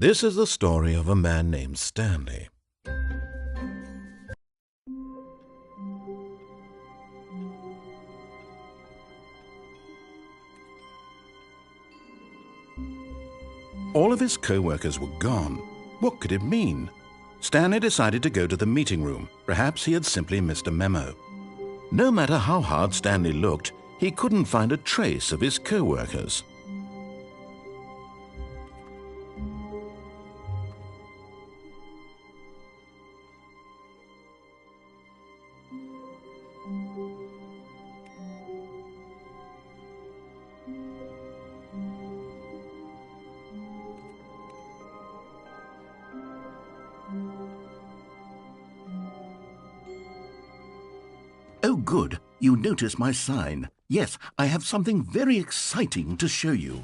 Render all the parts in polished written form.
This is the story of a man named Stanley. All of his co-workers were gone. What could it mean? Stanley decided to go to the meeting room. Perhaps he had simply missed a memo. No matter how hard Stanley looked, he couldn't find a trace of his co-workers. Oh, good. You notice my sign. Yes, I have something very exciting to show you.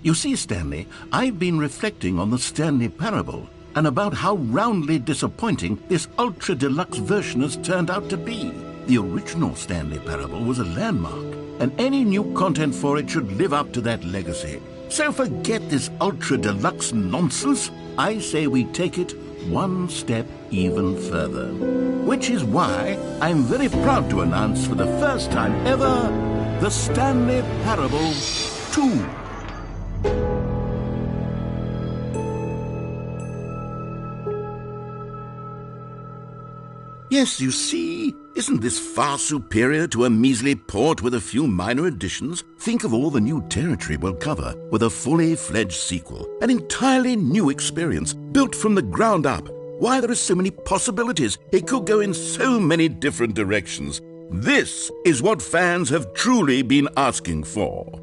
You see, Stanley, I've been reflecting on the Stanley parable and about how roundly disappointing this ultra-deluxe version has turned out to be. The original Stanley parable was a landmark, and any new content for it should live up to that legacy. So forget this ultra-deluxe nonsense. I say we take it one step even further. Which is why I'm very proud to announce for the first time ever, the Stanley Parable 2. Yes, you see, isn't this far superior to a measly port with a few minor additions? Think of all the new territory we'll cover with a fully fledged sequel, an entirely new experience, built from the ground up. Why, there are so many possibilities. It could go in so many different directions. This is what fans have truly been asking for.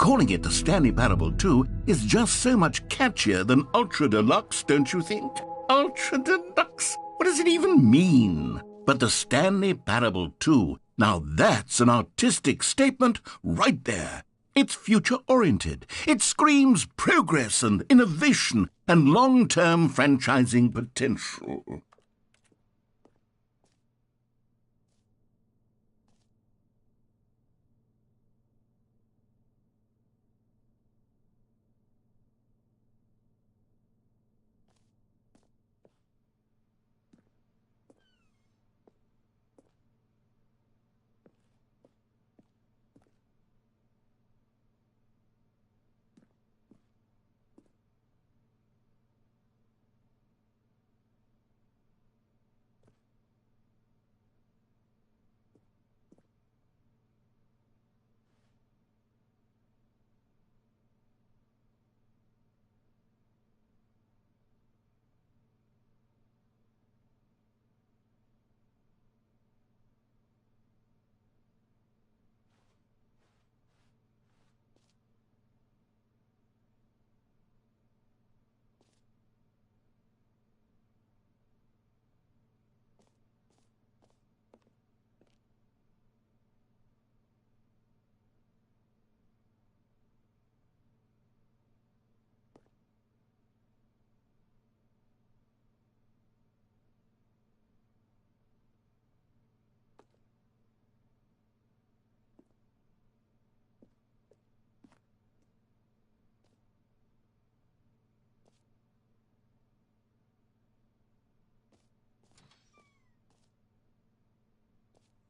Calling it the Stanley Parable 2 is just so much catchier than Ultra Deluxe, don't you think? Ultra Deluxe? What does it even mean? But the Stanley Parable 2, now that's an artistic statement right there. It's future-oriented. It screams progress and innovation and long-term franchising potential.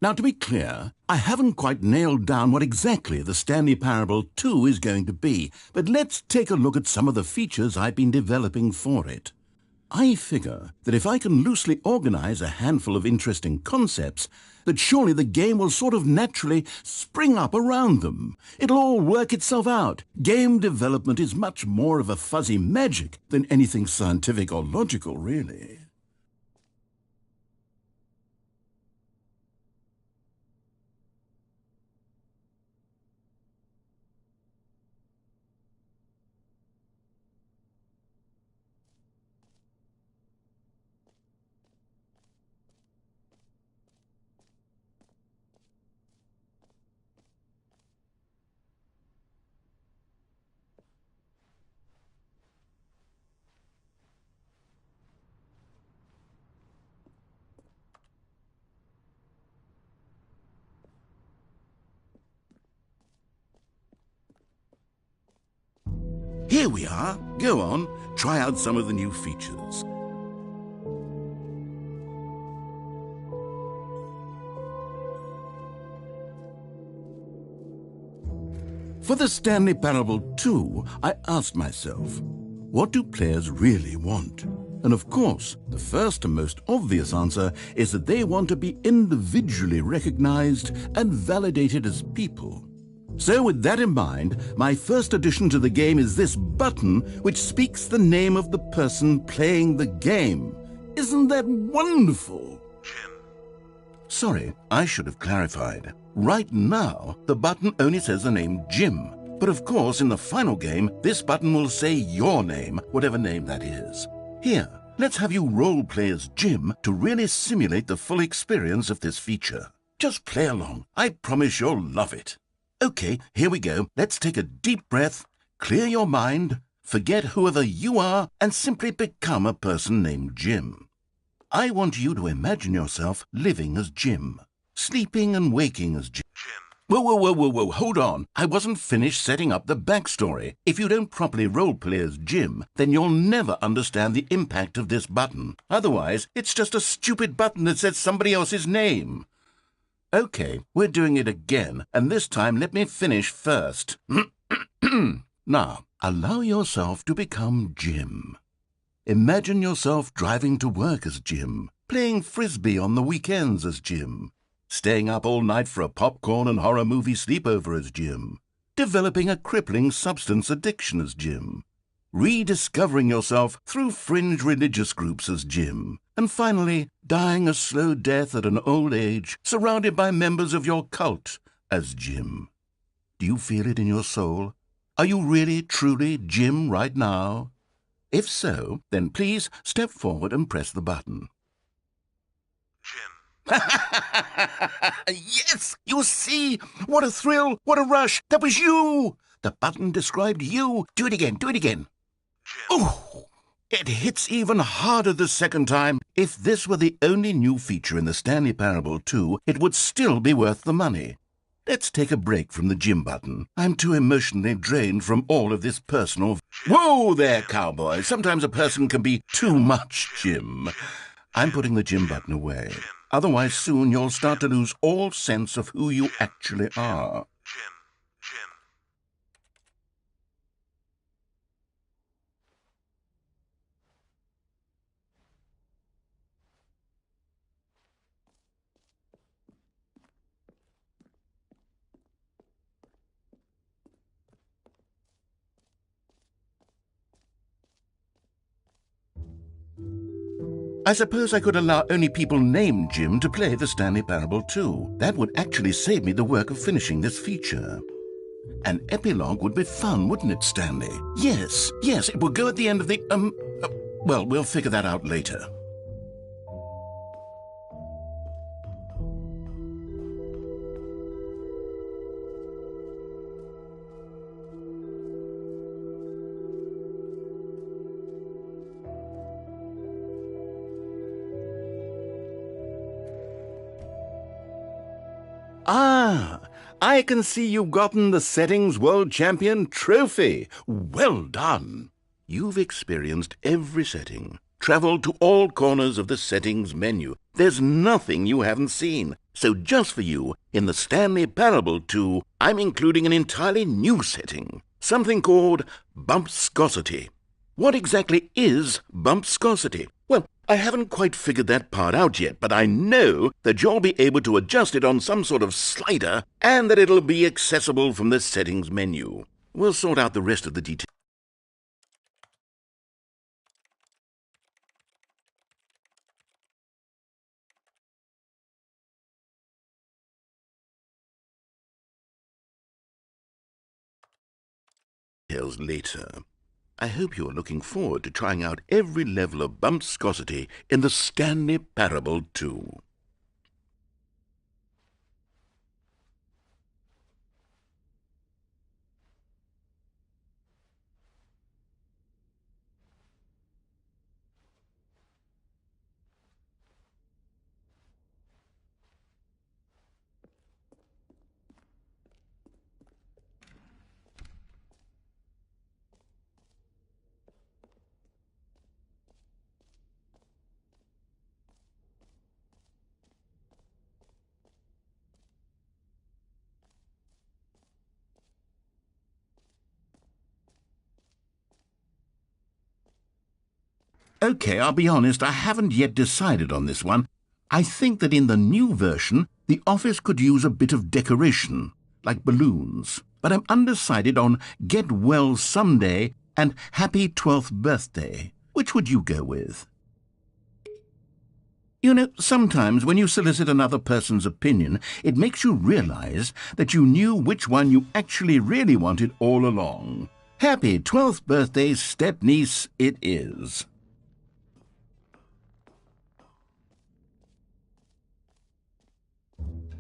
Now, to be clear, I haven't quite nailed down what exactly the Stanley Parable 2 is going to be, but let's take a look at some of the features I've been developing for it. I figure that if I can loosely organize a handful of interesting concepts, that surely the game will sort of naturally spring up around them. It'll all work itself out. Game development is much more of a fuzzy magic than anything scientific or logical, really. Here we are. Go on, try out some of the new features. For the Stanley Parable 2, I asked myself, what do players really want? And of course, the first and most obvious answer is that they want to be individually recognized and validated as people. So with that in mind, my first addition to the game is this button which speaks the name of the person playing the game. Isn't that wonderful? Jim. Sorry, I should have clarified. Right now, the button only says the name Jim. But of course, in the final game, this button will say your name, whatever name that is. Here, let's have you role-play as Jim to really simulate the full experience of this feature. Just play along. I promise you'll love it. Okay, here we go. Let's take a deep breath, clear your mind, forget whoever you are, and simply become a person named Jim. I want you to imagine yourself living as Jim, sleeping and waking as Jim. Whoa, hold on. I wasn't finished setting up the backstory. If you don't properly roleplay as Jim, then you'll never understand the impact of this button. Otherwise, it's just a stupid button that says somebody else's name. Okay, we're doing it again, and this time let me finish first. Now, allow yourself to become Jim. Imagine yourself driving to work as Jim, playing frisbee on the weekends as Jim, staying up all night for a popcorn and horror movie sleepover as Jim, developing a crippling substance addiction as Jim, rediscovering yourself through fringe religious groups as Jim, and finally, dying a slow death at an old age, surrounded by members of your cult as Jim. Do you feel it in your soul? Are you really, truly Jim right now? If so, then please step forward and press the button. Jim. Yes! You see? What a thrill! What a rush! That was you! The button described you. Do it again. Jim. Oh! It hits even harder the second time. If this were the only new feature in the Stanley Parable 2, it would still be worth the money. Let's take a break from the Jim button. I'm too emotionally drained from all of this personal... Whoa there, cowboy! Sometimes a person can be too much Jim. I'm putting the Jim button away. Otherwise, soon you'll start to lose all sense of who you actually are. Jim. I suppose I could allow only people named Jim to play the Stanley Parable 2. That would actually save me the work of finishing this feature. An epilogue would be fun, wouldn't it, Stanley? Yes, it would go at the end of the, well, we'll figure that out later. Ah, I can see you've gotten the Settings World Champion trophy. Well done. You've experienced every setting, traveled to all corners of the settings menu. There's nothing you haven't seen. So just for you, in the Stanley Parable 2, I'm including an entirely new setting, something called bumpscosity. What exactly is bumpscosity? I haven't quite figured that part out yet, but I know that you'll be able to adjust it on some sort of slider and that it'll be accessible from the settings menu. We'll sort out the rest of the details later. I hope you are looking forward to trying out every level of bumpscosity in the Stanley Parable too. Okay, I'll be honest, I haven't yet decided on this one. I think that in the new version, the office could use a bit of decoration, like balloons. But I'm undecided on Get Well Someday and Happy 12th Birthday. Which would you go with? You know, sometimes when you solicit another person's opinion, it makes you realize that you knew which one you actually really wanted all along. Happy 12th birthday, step-niece, it is.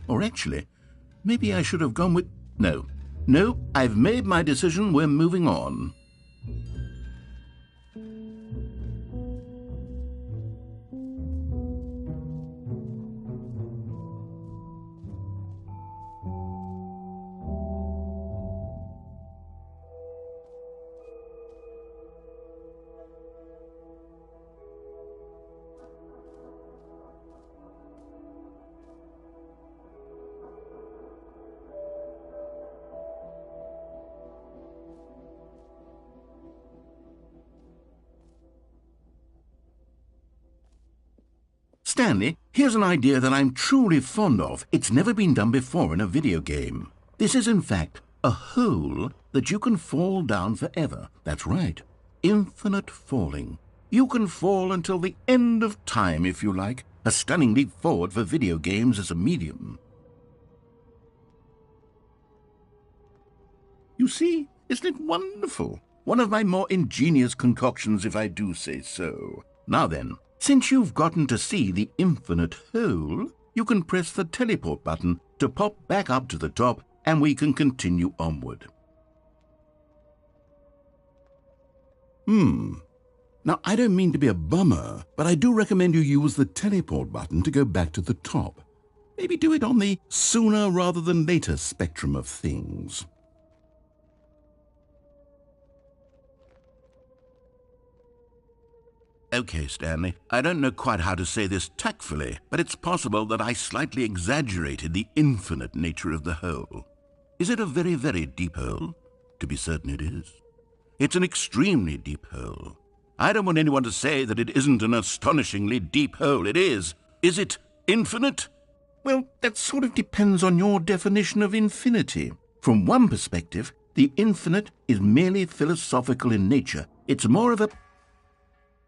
Or actually, maybe I should have gone with... No, I've made my decision, we're moving on. Stanley, here's an idea that I'm truly fond of. It's never been done before in a video game. This is, in fact, a hole that you can fall down forever. That's right. Infinite falling. You can fall until the end of time, if you like. A stunning leap forward for video games as a medium. You see, isn't it wonderful? One of my more ingenious concoctions, if I do say so. Now then, since you've gotten to see the infinite hole, you can press the teleport button to pop back up to the top, and we can continue onward. Now, I don't mean to be a bummer, but I do recommend you use the teleport button to go back to the top. Maybe do it on the sooner rather than later spectrum of things. Okay, Stanley, I don't know quite how to say this tactfully, but it's possible that I slightly exaggerated the infinite nature of the hole. Is it a very, very deep hole? To be certain it is. It's an extremely deep hole. I don't want anyone to say that it isn't an astonishingly deep hole. It is. Is it infinite? Well, that sort of depends on your definition of infinity. From one perspective, the infinite is merely philosophical in nature. It's more of a...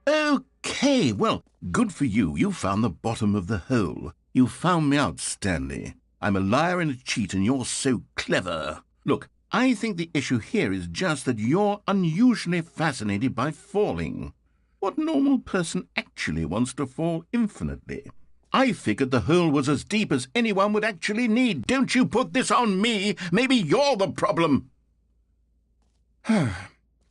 Okay, well, good for you. You found the bottom of the hole. You found me out, Stanley. I'm a liar and a cheat, and you're so clever. Look, I think the issue here is just that you're unusually fascinated by falling. What normal person actually wants to fall infinitely? I figured the hole was as deep as anyone would actually need. Don't you put this on me. Maybe you're the problem.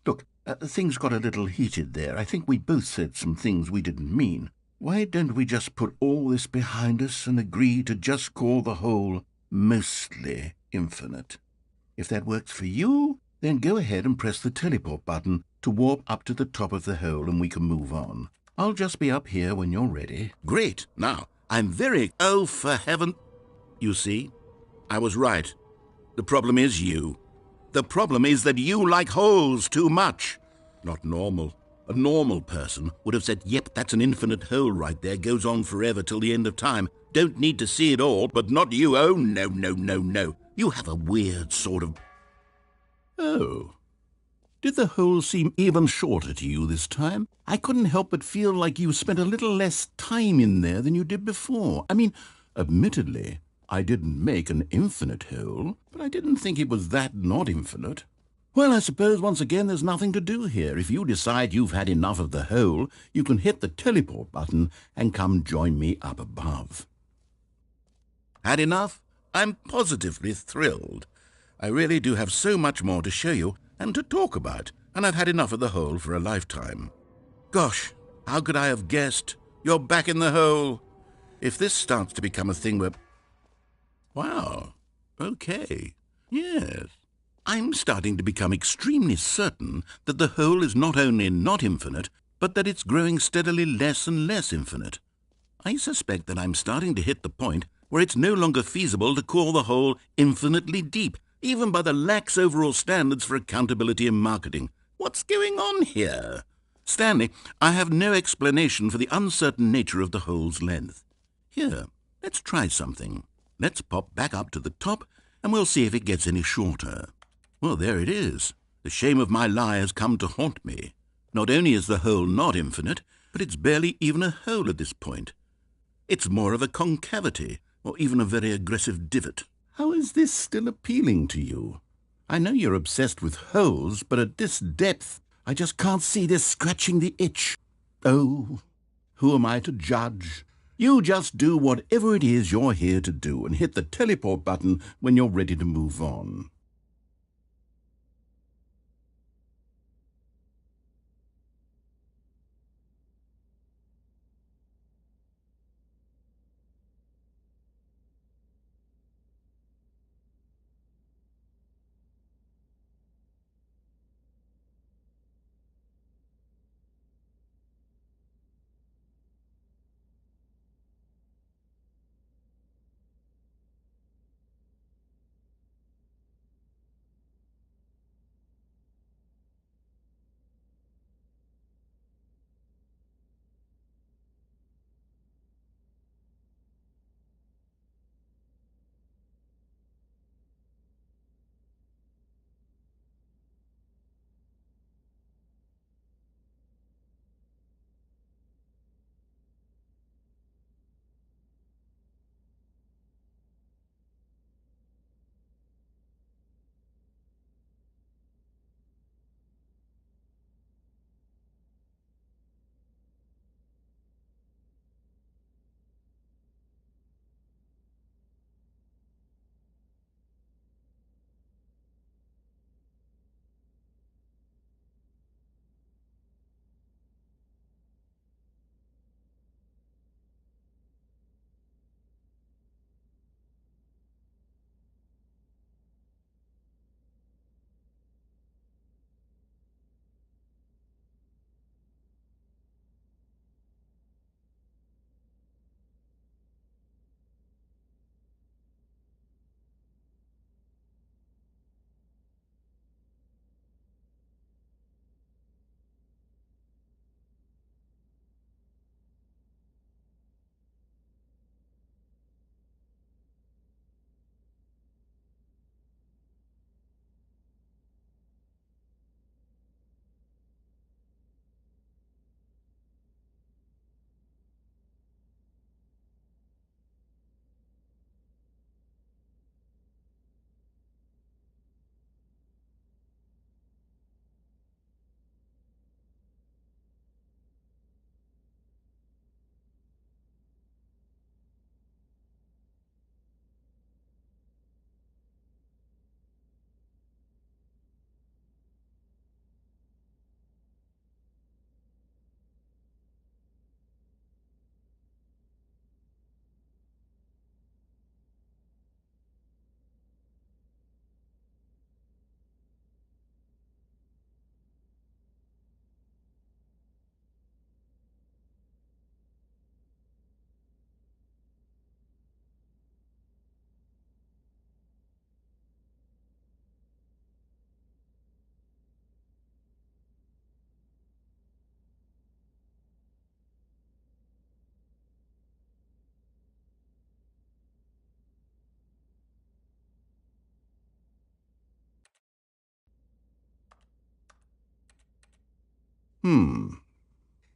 Look, things got a little heated there. I think we both said some things we didn't mean. Why don't we just put all this behind us and agree to just call the hole mostly infinite? If that works for you, then go ahead and press the teleport button to warp up to the top of the hole and we can move on. I'll just be up here when you're ready. Great. Now, I'm very... Oh, for heaven... You see, I was right. The problem is you. The problem is that you like holes too much. Not normal. A normal person would have said, yep, that's an infinite hole right there, goes on forever till the end of time. Don't need to see it all, but not you. Oh, no, no, no, no. You have a weird sort of... Oh. Did the hole seem even shorter to you this time? I couldn't help but feel like you spent a little less time in there than you did before. I mean, admittedly, I didn't make an infinite hole, but I didn't think it was that not infinite. Well, I suppose once again there's nothing to do here. If you decide you've had enough of the hole, you can hit the teleport button and come join me up above. Had enough? I'm positively thrilled. I really do have so much more to show you and to talk about, and I've had enough of the hole for a lifetime. Gosh, how could I have guessed? You're back in the hole. If this starts to become a thing where... Wow, okay, yes. I'm starting to become extremely certain that the hole is not only not infinite, but that it's growing steadily less and less infinite. I suspect that I'm starting to hit the point where it's no longer feasible to call the hole infinitely deep, even by the lax overall standards for accountability in marketing. What's going on here? Stanley, I have no explanation for the uncertain nature of the hole's length. Here, let's try something. Let's pop back up to the top, and we'll see if it gets any shorter. Well, there it is. The shame of my lie has come to haunt me. Not only is the hole not infinite, but it's barely even a hole at this point. It's more of a concavity, or even a very aggressive divot. How is this still appealing to you? I know you're obsessed with holes, but at this depth, I just can't see this scratching the itch. Oh, who am I to judge? You just do whatever it is you're here to do and hit the teleport button when you're ready to move on.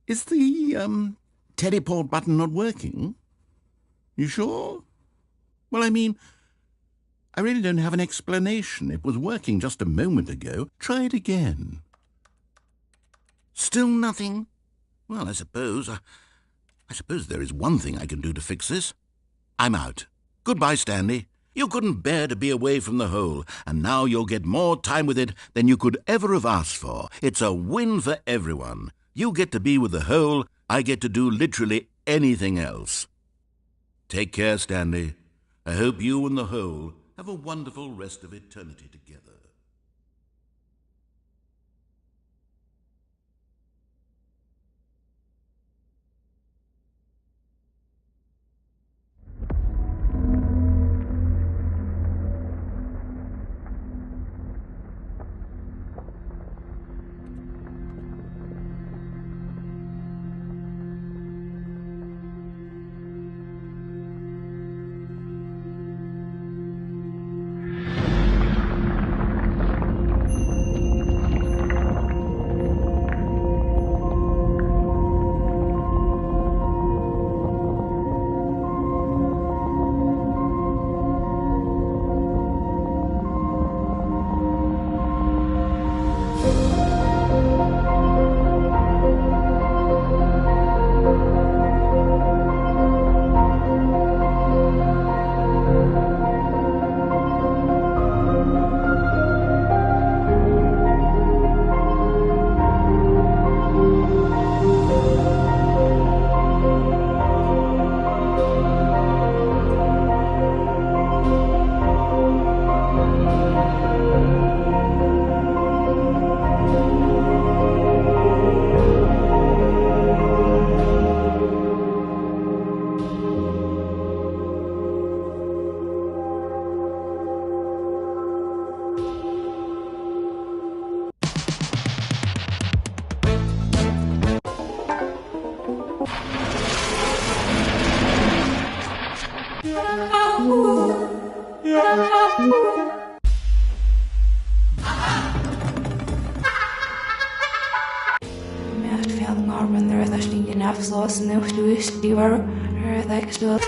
Is the, teleport button not working? You sure? Well, I mean, I really don't have an explanation. It was working just a moment ago. Try it again. Still nothing? Well, I suppose there is one thing I can do to fix this. I'm out. Goodbye, Stanley. You couldn't bear to be away from the hole, and now you'll get more time with it than you could ever have asked for. It's a win for everyone. You get to be with the hole, I get to do literally anything else. Take care, Stanley. I hope you and the hole have a wonderful rest of eternity together. Afslossen och du stivar rödäcksdöd.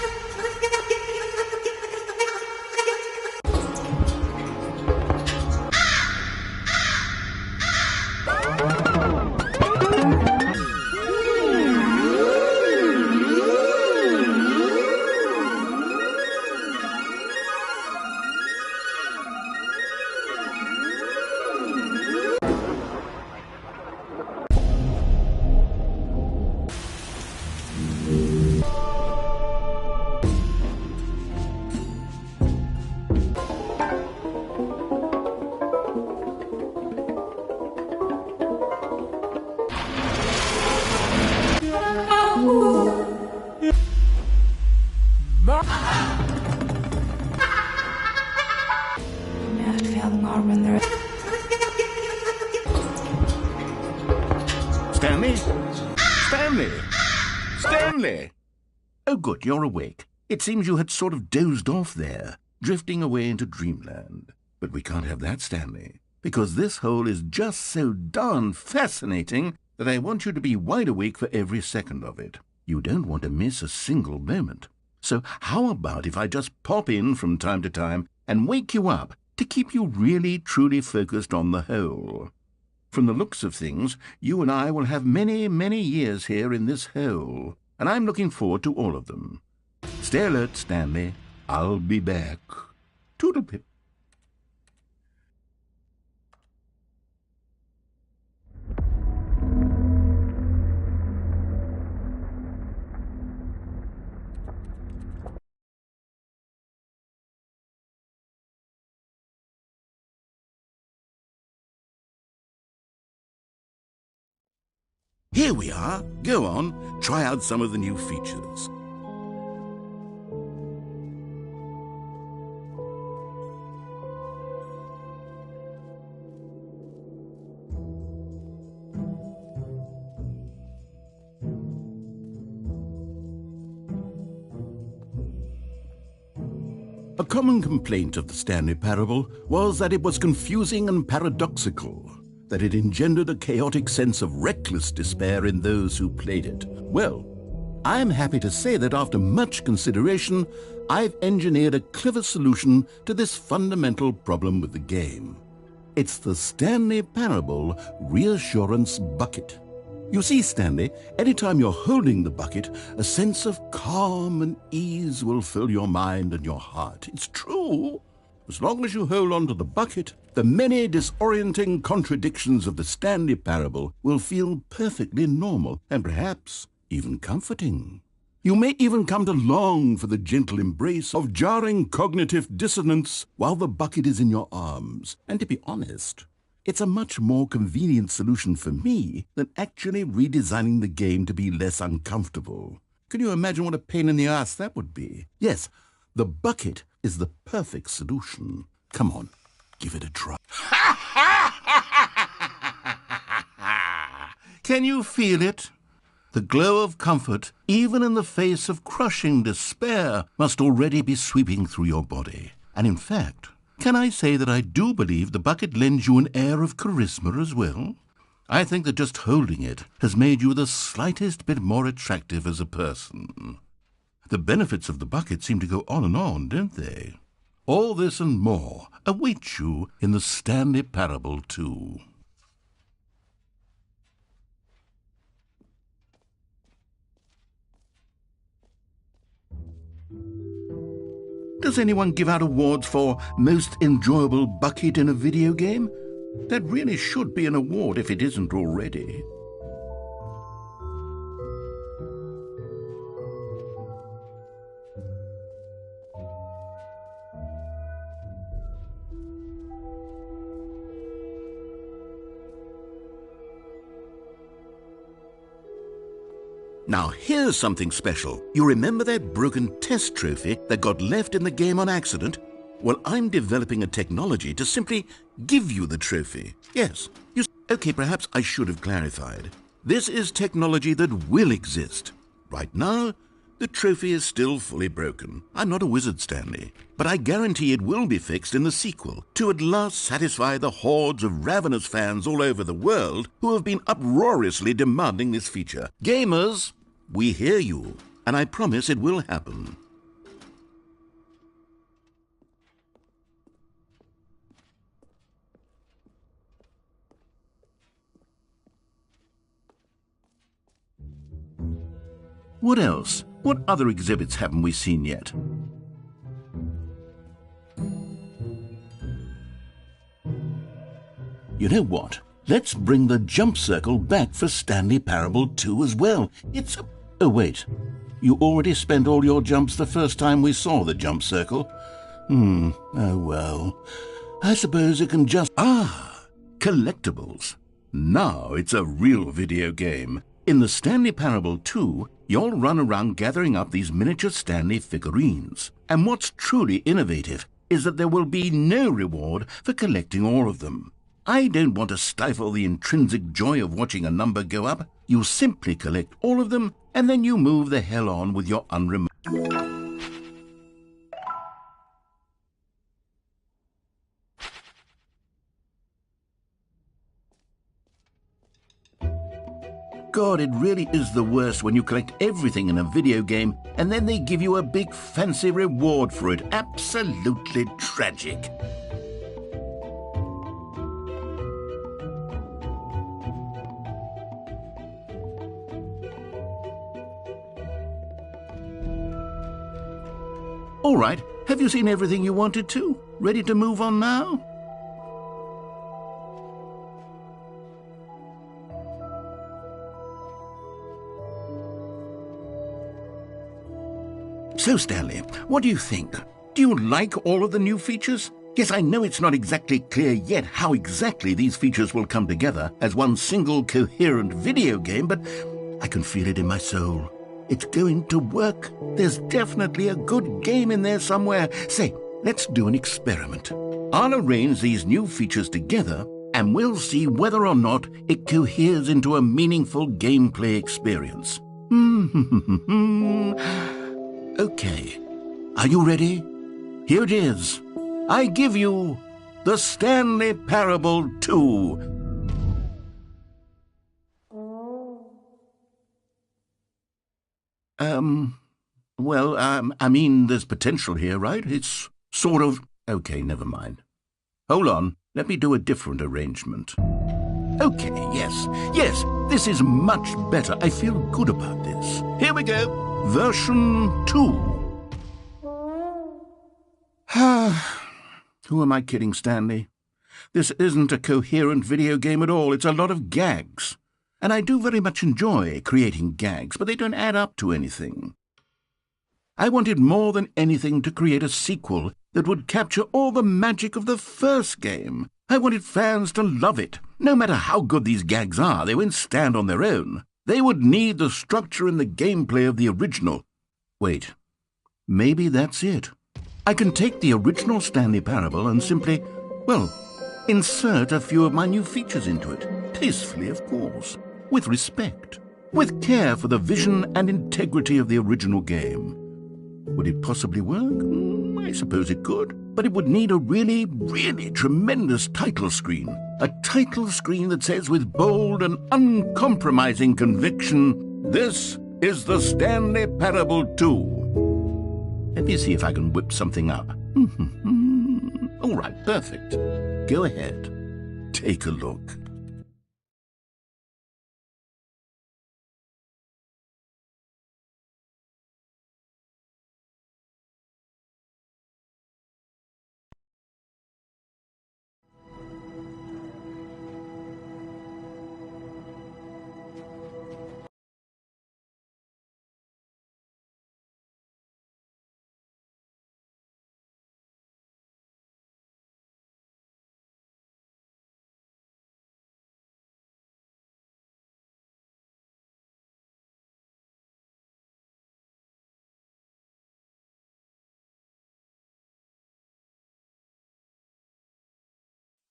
Stanley? Stanley! Stanley! Oh, good, you're awake. It seems you had sort of dozed off there, drifting away into dreamland. But we can't have that, Stanley, because this hole is just so darn fascinating that I want you to be wide awake for every second of it. You don't want to miss a single moment. So how about if I just pop in from time to time and wake you up to keep you really, truly focused on the hole? From the looks of things, you and I will have many, many years here in this hole, and I'm looking forward to all of them. Stay alert, Stanley. I'll be back. Toodle-pip. Here we are. Go on, try out some of the new features. A common complaint of the Stanley parable was that it was confusing and paradoxical. that it engendered a chaotic sense of reckless despair in those who played it. Well, I am happy to say that after much consideration, I've engineered a clever solution to this fundamental problem with the game. It's the Stanley Parable Reassurance Bucket. You see, Stanley, anytime you're holding the bucket, a sense of calm and ease will fill your mind and your heart. It's true. As long as you hold on to the bucket, the many disorienting contradictions of the Stanley Parable will feel perfectly normal and perhaps even comforting. You may even come to long for the gentle embrace of jarring cognitive dissonance while the bucket is in your arms. And to be honest, it's a much more convenient solution for me than actually redesigning the game to be less uncomfortable. Can you imagine what a pain in the ass that would be? Yes, the bucket is the perfect solution. Come on, give it a try. Can you feel it? The glow of comfort, even in the face of crushing despair, must already be sweeping through your body. And in fact, can I say that I do believe the bucket lends you an air of charisma as well? I think that just holding it has made you the slightest bit more attractive as a person. The benefits of the bucket seem to go on, don't they? All this and more await you in the Stanley Parable 2. Does anyone give out awards for most enjoyable bucket in a video game? That really should be an award if it isn't already. Now here's something special. You remember that broken test trophy that got left in the game on accident? Well, I'm developing a technology to simply give you the trophy. Yes. Okay, perhaps I should have clarified. This is technology that will exist. Right now, the trophy is still fully broken. I'm not a wizard, Stanley, but I guarantee it will be fixed in the sequel to at last satisfy the hordes of ravenous fans all over the world who have been uproariously demanding this feature. Gamers, we hear you, and I promise it will happen. What else? What other exhibits haven't we seen yet? You know what? Let's bring the jump circle back for Stanley Parable 2 as well. Oh, wait. You already spent all your jumps the first time we saw the jump circle. Oh, well. I suppose it can just... collectibles. Now it's a real video game. In the Stanley Parable 2, you'll run around gathering up these miniature Stanley figurines. And what's truly innovative is that there will be no reward for collecting all of them. I don't want to stifle the intrinsic joy of watching a number go up. You simply collect all of them, and then you move the hell on with your unremarked... God, it really is the worst when you collect everything in a video game and then they give you a big fancy reward for it. Absolutely tragic. All right, have you seen everything you wanted to? Ready to move on now? So, Stanley, what do you think? Do you like all of the new features? Yes, I know it's not exactly clear yet how exactly these features will come together as one single coherent video game, but I can feel it in my soul. It's going to work. There's definitely a good game in there somewhere. Say, let's do an experiment. I'll arrange these new features together, and we'll see whether or not it coheres into a meaningful gameplay experience. Okay, are you ready? Here it is. I give you the Stanley Parable 2. I mean, there's potential here, right? It's sort of... Okay, never mind. Hold on, let me do a different arrangement. Okay, yes, this is much better. I feel good about this. Here we go. Version 2. Who am I kidding, Stanley? This isn't a coherent video game at all. It's a lot of gags. And I do very much enjoy creating gags, but they don't add up to anything. I wanted more than anything to create a sequel that would capture all the magic of the first game. I wanted fans to love it. No matter how good these gags are, they won't stand on their own. They would need the structure and the gameplay of the original. Wait, maybe that's it. I can take the original Stanley Parable and simply, well, insert a few of my new features into it. Tastefully, of course. With respect. With care for the vision and integrity of the original game. Would it possibly work? I suppose it could. But it would need a really, really tremendous title screen. A title screen that says with bold and uncompromising conviction, "This is the Stanley Parable 2. Let me see if I can whip something up. All right, perfect. Go ahead. Take a look.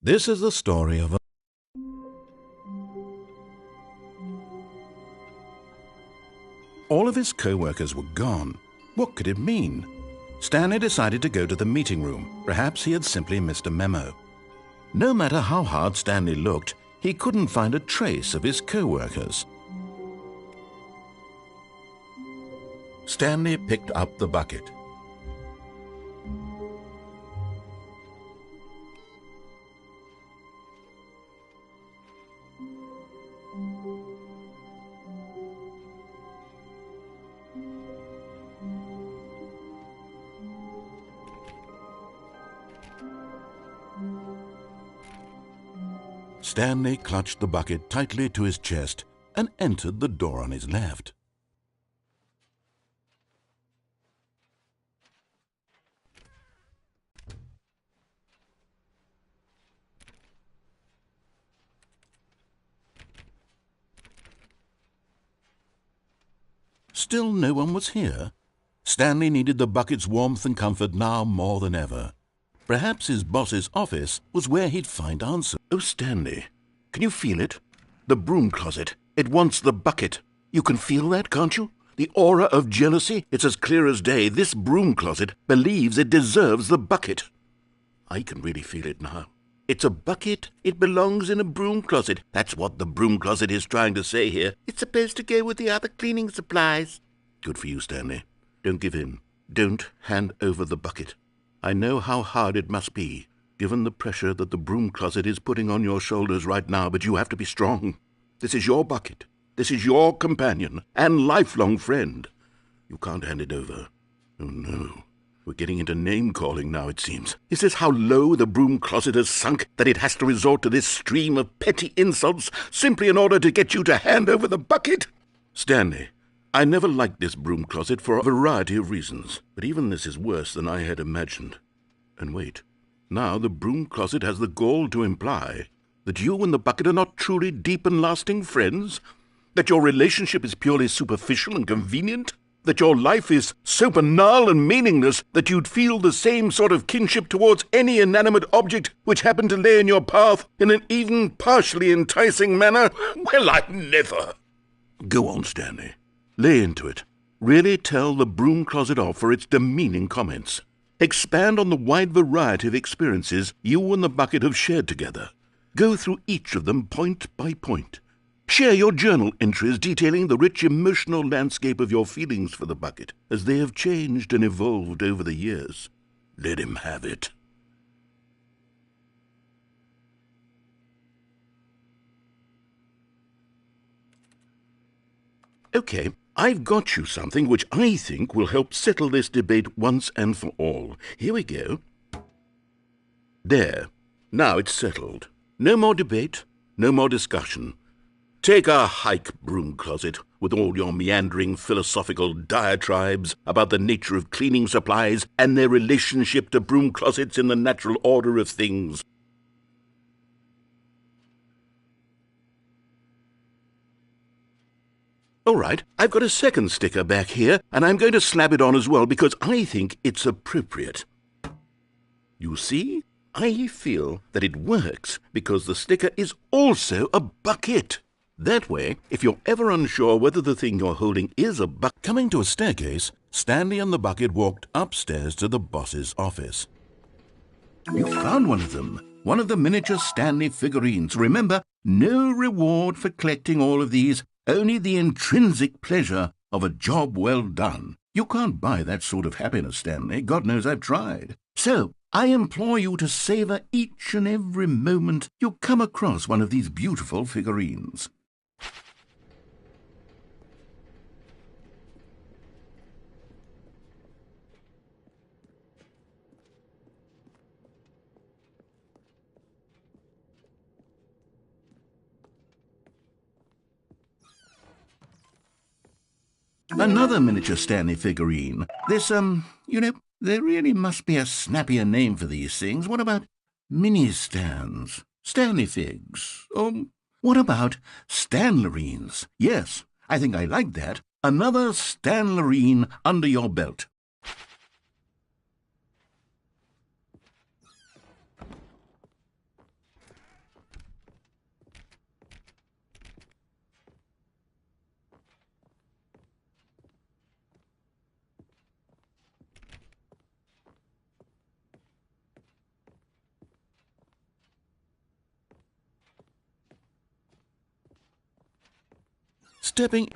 This is the story of a... All of his co-workers were gone. What could it mean? Stanley decided to go to the meeting room. Perhaps he had simply missed a memo. No matter how hard Stanley looked, he couldn't find a trace of his co-workers. Stanley picked up the bucket. Stanley clutched the bucket tightly to his chest and entered the door on his left. Still no one was here. Stanley needed the bucket's warmth and comfort now more than ever. Perhaps his boss's office was where he'd find answers. Oh, Stanley, can you feel it? The broom closet. It wants the bucket. You can feel that, can't you? The aura of jealousy. It's as clear as day. This broom closet believes it deserves the bucket. I can really feel it now. It's a bucket. It belongs in a broom closet. That's what the broom closet is trying to say here. It's supposed to go with the other cleaning supplies. Good for you, Stanley. Don't give in. Don't hand over the bucket. I know how hard it must be, given the pressure that the broom closet is putting on your shoulders right now, but you have to be strong. This is your bucket. This is your companion and lifelong friend. You can't hand it over. Oh, no. We're getting into name-calling now, it seems. Is this how low the broom closet has sunk, that it has to resort to this stream of petty insults simply in order to get you to hand over the bucket? Stanley, I never liked this broom closet for a variety of reasons, but even this is worse than I had imagined. And wait, now the broom closet has the gall to imply that you and the bucket are not truly deep and lasting friends, that your relationship is purely superficial and convenient, that your life is so banal and meaningless that you'd feel the same sort of kinship towards any inanimate object which happened to lay in your path in an even partially enticing manner. Well, I never. Go on, Stanley. Lay into it. Really tell the broom closet off for its demeaning comments. Expand on the wide variety of experiences you and the bucket have shared together. Go through each of them point by point. Share your journal entries detailing the rich emotional landscape of your feelings for the bucket, as they have changed and evolved over the years. Let him have it. Okay, I've got you something which I think will help settle this debate once and for all. Here we go. There. Now it's settled. No more debate, no more discussion. Take a hike, broom closet, with all your meandering philosophical diatribes about the nature of cleaning supplies and their relationship to broom closets in the natural order of things. All right, I've got a second sticker back here, and I'm going to slap it on as well because I think it's appropriate. You see, I feel that it works because the sticker is also a bucket. That way, if you're ever unsure whether the thing you're holding is a bucket... Coming to a staircase, Stanley and the bucket walked upstairs to the boss's office. You found one of them. One of the miniature Stanley figurines. Remember, no reward for collecting all of these, only the intrinsic pleasure of a job well done. You can't buy that sort of happiness, Stanley. God knows I've tried. So, I implore you to savor each and every moment you come across one of these beautiful figurines. Another miniature Stanley figurine. This, there really must be a snappier name for these things. What about mini-stands? Stanley figs? Or what about Stanlerines? Yes, I think I like that. Another Stanlerine under your belt. Stepping...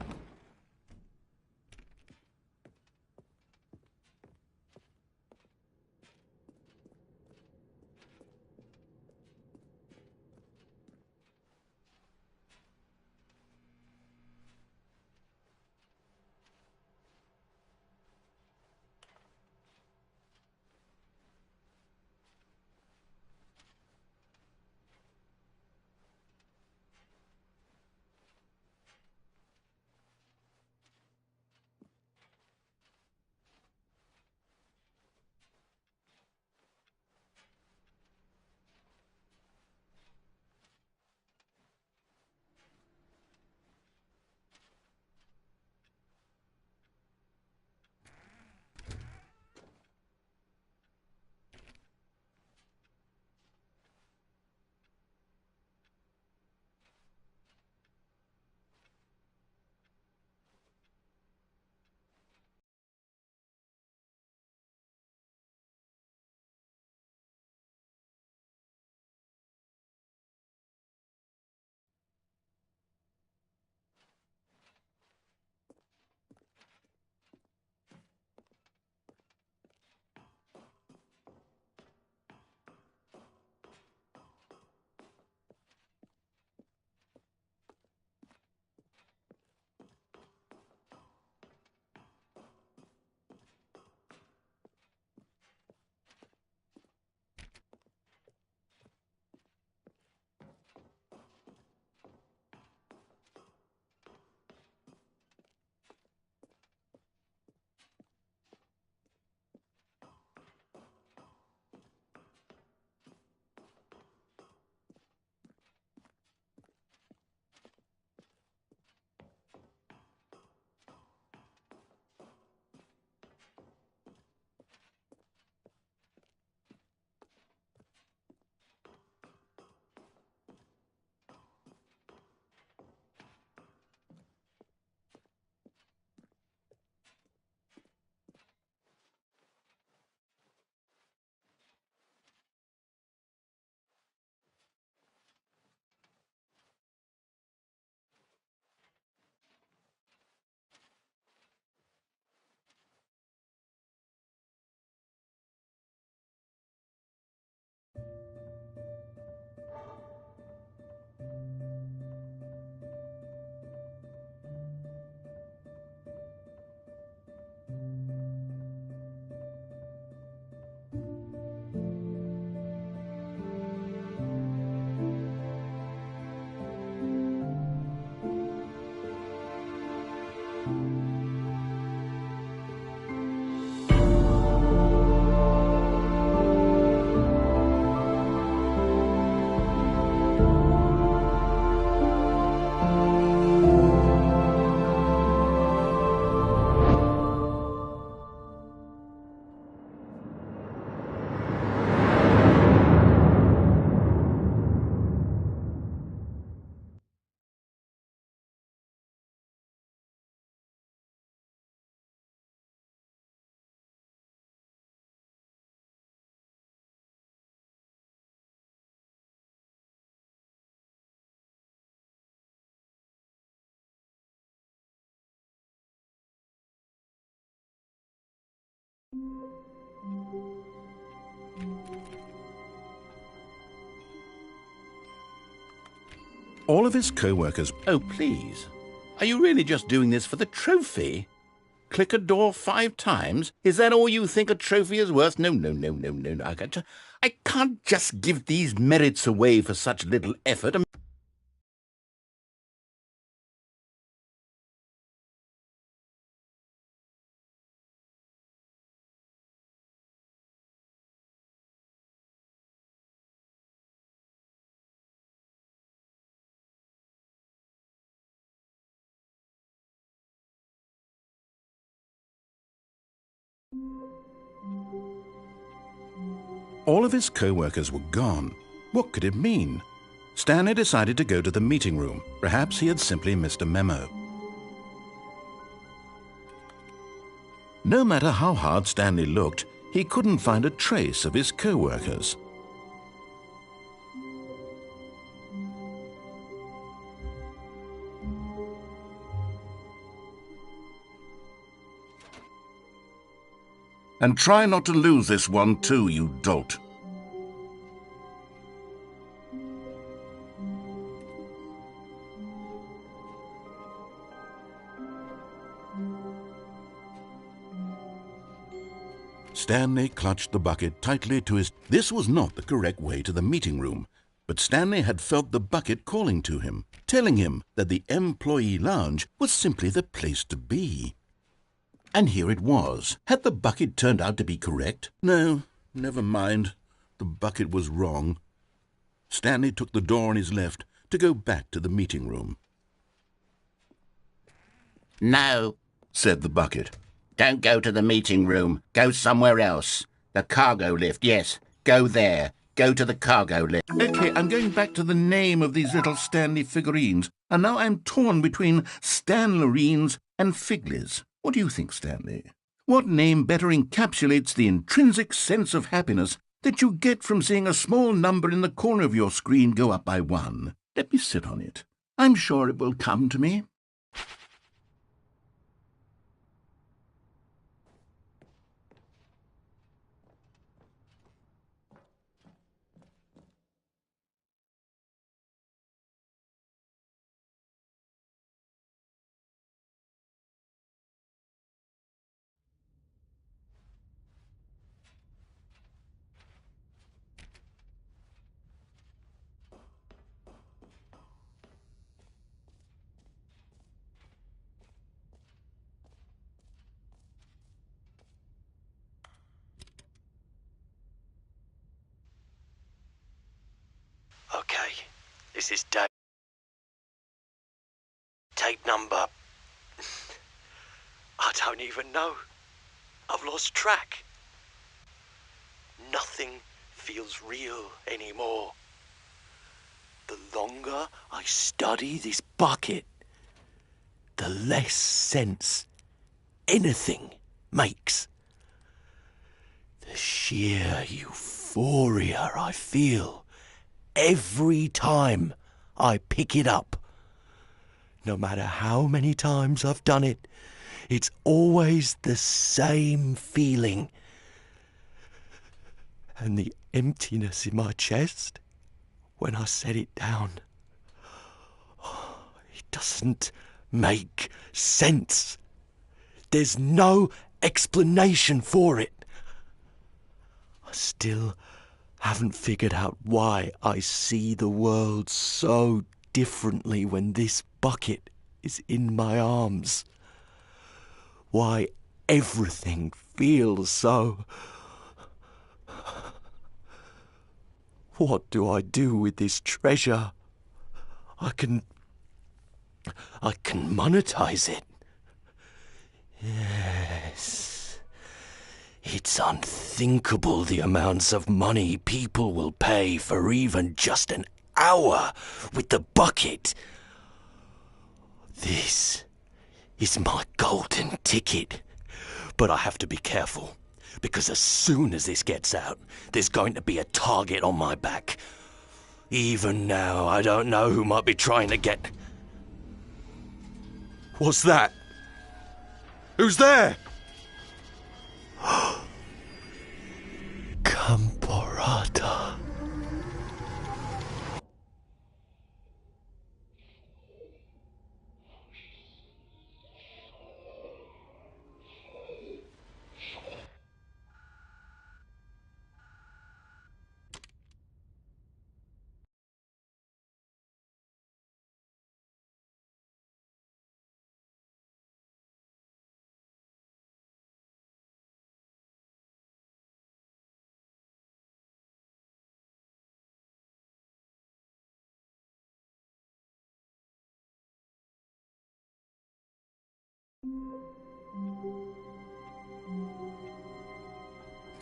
All of his co-workers... Oh, please. Are you really just doing this for the trophy? Click a door 5 times? Is that all you think a trophy is worth? No. I can't just give these merits away for such little effort. All of his co-workers were gone. What could it mean? Stanley decided to go to the meeting room. Perhaps he had simply missed a memo. No matter how hard Stanley looked, he couldn't find a trace of his co-workers. And try not to lose this one too, you dolt. Stanley clutched the bucket tightly to his... This was not the correct way to the meeting room, but Stanley had felt the bucket calling to him, telling him that the employee lounge was simply the place to be. And here it was. Had the bucket turned out to be correct? No, never mind. The bucket was wrong. Stanley took the door on his left to go back to the meeting room. No, said the bucket. Don't go to the meeting room. Go somewhere else. The cargo lift, yes. Go there. Go to the cargo lift. Okay, I'm going back to the name of these little Stanley figurines, and now I'm torn between Stanlerines and Figlies. What do you think, Stanley? What name better encapsulates the intrinsic sense of happiness that you get from seeing a small number in the corner of your screen go up by 1? Let me sit on it. I'm sure it will come to me. Okay, this is tape number... I don't even know. I've lost track. Nothing feels real anymore. The longer I study this bucket, the less sense anything makes. The sheer euphoria I feel every time I pick it up. No matter how many times I've done it, it's always the same feeling. And the emptiness in my chest when I set it down, it doesn't make sense. There's no explanation for it. I still haven't figured out why I see the world so differently when this bucket is in my arms. Why everything feels so... What do I do with this treasure? I can monetize it. Yes. It's unthinkable the amounts of money people will pay for even just an hour with the bucket. This is my golden ticket. But I have to be careful, because as soon as this gets out, there's going to be a target on my back. Even now, I don't know who might be trying to get... What's that? Who's there?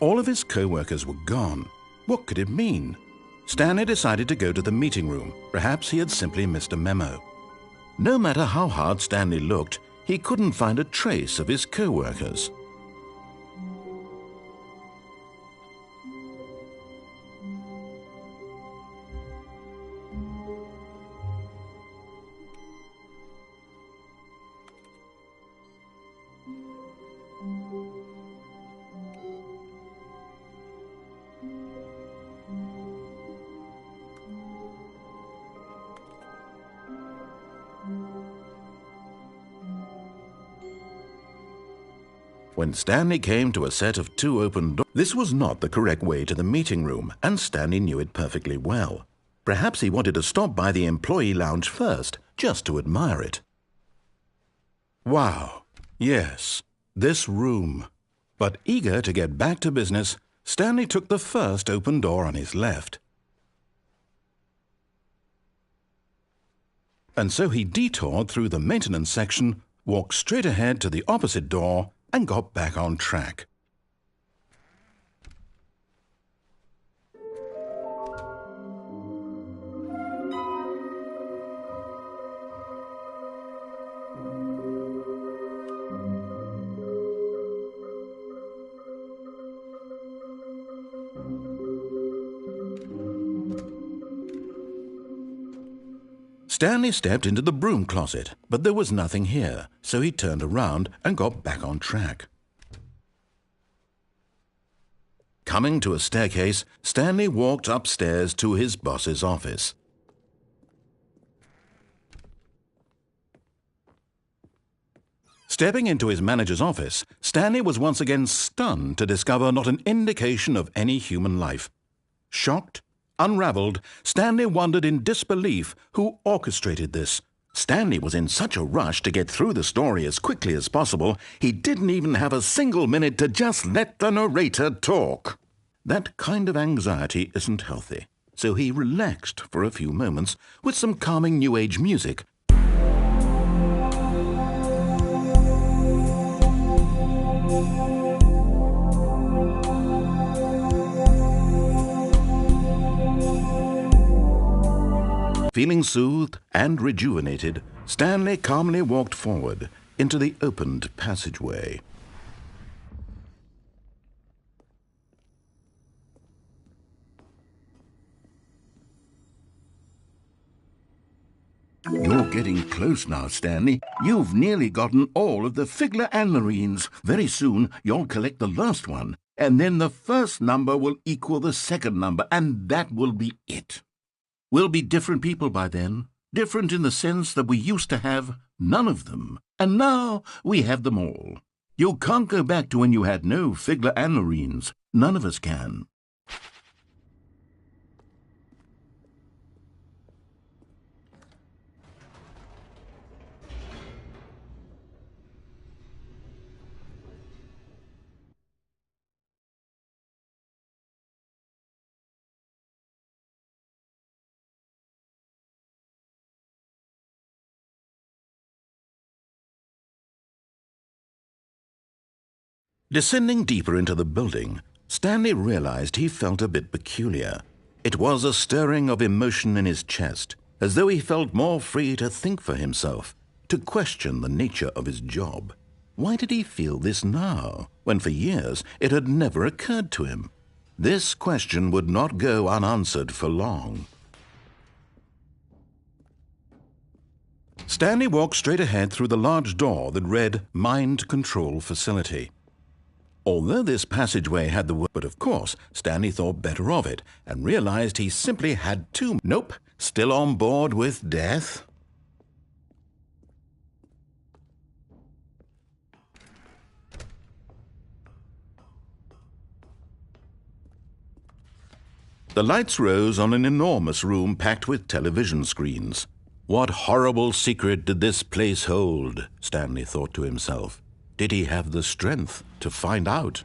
All of his co-workers were gone. What could it mean? Stanley decided to go to the meeting room. Perhaps he had simply missed a memo. No matter how hard Stanley looked, he couldn't find a trace of his co-workers. When Stanley came to a set of 2 open doors, this was not the correct way to the meeting room, and Stanley knew it perfectly well. Perhaps he wanted to stop by the employee lounge first, just to admire it. Wow, yes, this room. But eager to get back to business, Stanley took the first open door on his left. And so he detoured through the maintenance section, walked straight ahead to the opposite door, and got back on track. Stanley stepped into the broom closet, but there was nothing here, so he turned around and got back on track. Coming to a staircase, Stanley walked upstairs to his boss's office. Stepping into his manager's office, Stanley was once again stunned to discover not an indication of any human life. Shocked, unraveled, Stanley wondered in disbelief who orchestrated this. Stanley was in such a rush to get through the story as quickly as possible, he didn't even have a single minute to just let the narrator talk. That kind of anxiety isn't healthy, so he relaxed for a few moments with some calming New Age music. Feeling soothed and rejuvenated, Stanley calmly walked forward into the opened passageway. You're getting close now, Stanley. You've nearly gotten all of the Figler Anmarines. Very soon, you'll collect the last one, and then the first number will equal the second number, and that will be it. We'll be different people by then, different in the sense that we used to have none of them, and now we have them all. You can't go back to when you had no Figler Anmarines. None of us can. Descending deeper into the building, Stanley realized he felt a bit peculiar. It was a stirring of emotion in his chest, as though he felt more free to think for himself, to question the nature of his job. Why did he feel this now, when for years it had never occurred to him? This question would not go unanswered for long. Stanley walked straight ahead through the large door that read Mind Control Facility. Although this passageway had the word, but of course, Stanley thought better of it and realized he simply had to. Nope, still on board with death. The lights rose on an enormous room packed with television screens. What horrible secret did this place hold? Stanley thought to himself. Did he have the strength to find out?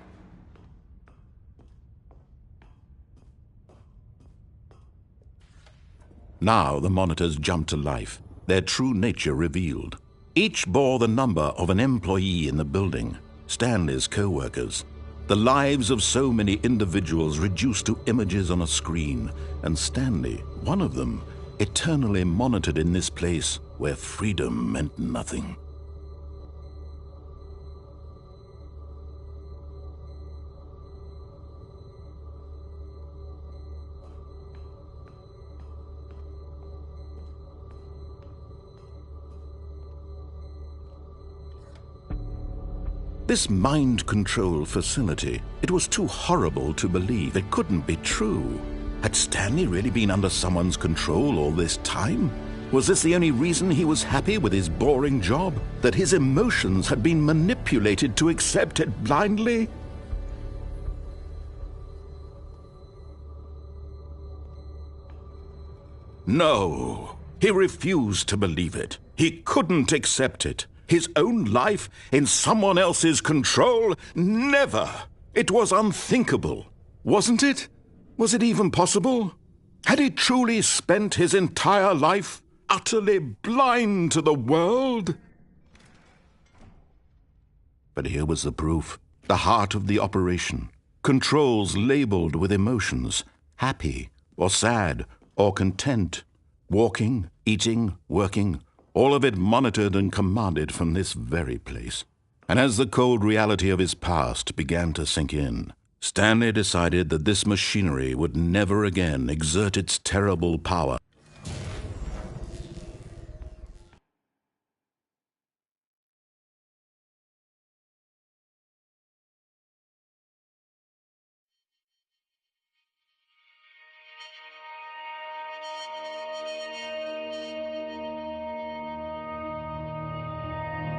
Now the monitors jumped to life, their true nature revealed. Each bore the number of an employee in the building, Stanley's co-workers. The lives of so many individuals reduced to images on a screen, and Stanley, one of them, eternally monitored in this place where freedom meant nothing. This mind control facility, it was too horrible to believe. It couldn't be true. Had Stanley really been under someone's control all this time? Was this the only reason he was happy with his boring job? That his emotions had been manipulated to accept it blindly? No, he refused to believe it. He couldn't accept it. His own life in someone else's control? Never! It was unthinkable. Wasn't it? Was it even possible? Had he truly spent his entire life utterly blind to the world? But here was the proof. The heart of the operation. Controls labeled with emotions. Happy, or sad, or content. Walking, eating, working. All of it monitored and commanded from this very place. And as the cold reality of his past began to sink in, Stanley decided that this machinery would never again exert its terrible power.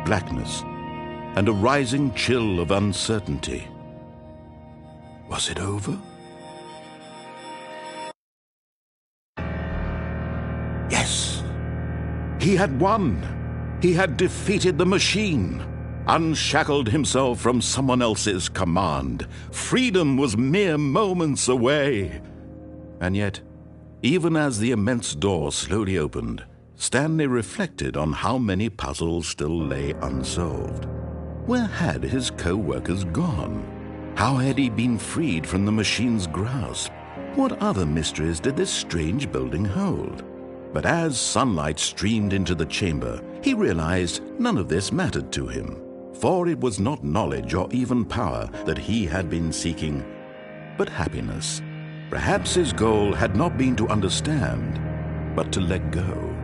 Blackness, and a rising chill of uncertainty. Was it over? Yes! He had won! He had defeated the machine, unshackled himself from someone else's command. Freedom was mere moments away. And yet, even as the immense door slowly opened, Stanley reflected on how many puzzles still lay unsolved. Where had his co-workers gone? How had he been freed from the machine's grasp? What other mysteries did this strange building hold? But as sunlight streamed into the chamber, he realized none of this mattered to him, for it was not knowledge or even power that he had been seeking, but happiness. Perhaps his goal had not been to understand, but to let go.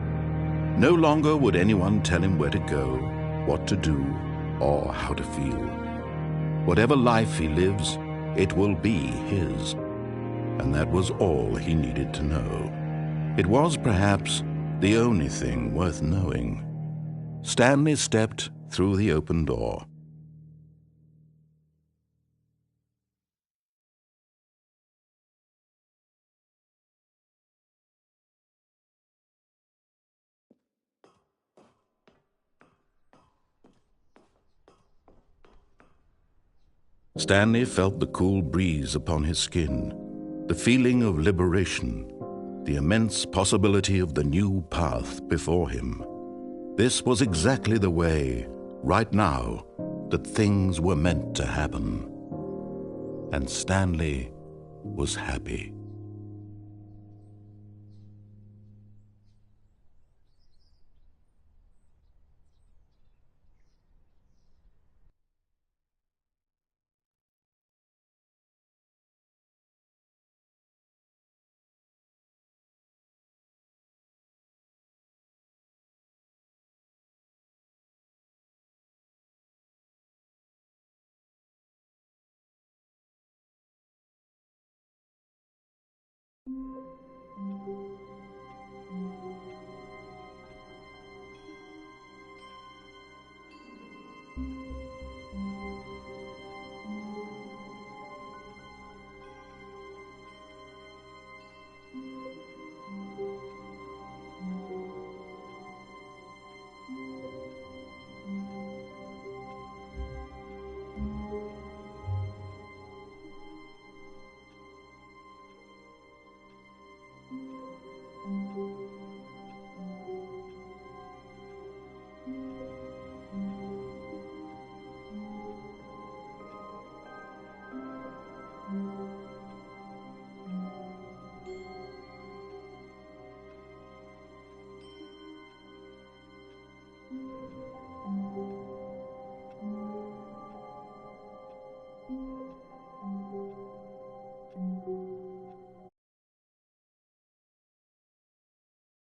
No longer would anyone tell him where to go, what to do, or how to feel. Whatever life he lives, it will be his. And that was all he needed to know. It was perhaps the only thing worth knowing. Stanley stepped through the open door. Stanley felt the cool breeze upon his skin, the feeling of liberation, the immense possibility of the new path before him. This was exactly the way, right now, that things were meant to happen. And Stanley was happy.